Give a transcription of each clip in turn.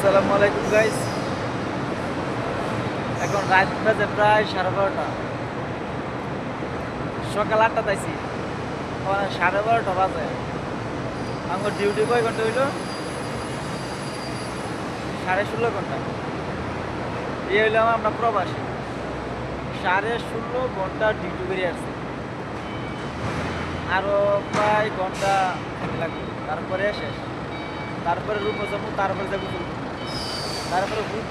আসসালামু আলাইকুম গাইস। এখন রাত বাজে প্রায় 12:30। সকাল 8টা তাইছি, এখন 12:30 বাজে। আমার ডিউটি কয় ঘন্টা হইল? 16.5 ঘন্টা। এই হইলাম আমরা প্রবাসী, 16.5 ঘন্টা ডিউটি করে আসছি। আরো প্রায় ঘন্টা লাগবে, তারপরে শেষ। তারপরে রুমে যাবো, তারপরে যাবো, তারপরে ঘুম।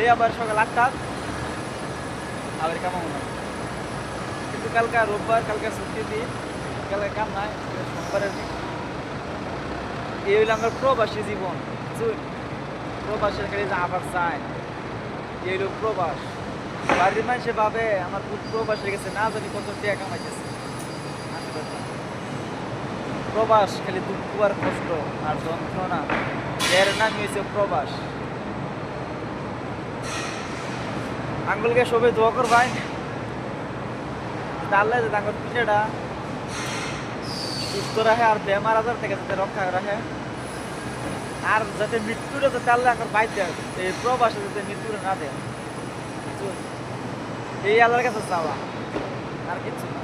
এই আবার সকাল 8টা আবার কামাবো না। কিন্তু কালকে রোববার, কালকে ছুটি দিন, কালকে কাম নাই, সোমবারের দিন। এই হইলো আমার প্রবাসী জীবন। বুঝুন, প্রবাসের খালি যে আবার চায়, এই হইলো প্রবাস। বাড়ির মানুষে ভাবে আমার প্রবাস হয়ে গেছে, না জানি কত টাকা কামাইতেছে। আসলে না। প্রবাস খালি দুঃখ আর কষ্ট আর যন্ত্রণা, এর নামই হয়েছে প্রবাস। আঙ্গুলকে সবাই দোয়া কর ভাই, তাহলে যে তাঙ্গর পিঠেটা সুস্থ রাখে আর বেমার আজার থেকে যাতে রক্ষা রাখে, আর যাতে মৃত্যুটা যাতে আল্লাহ এখন বাইতে এই প্রবাসে যাতে মৃত্যুটা না দেয়। এই আল্লাহর কাছে চাওয়া, আর কিছু না।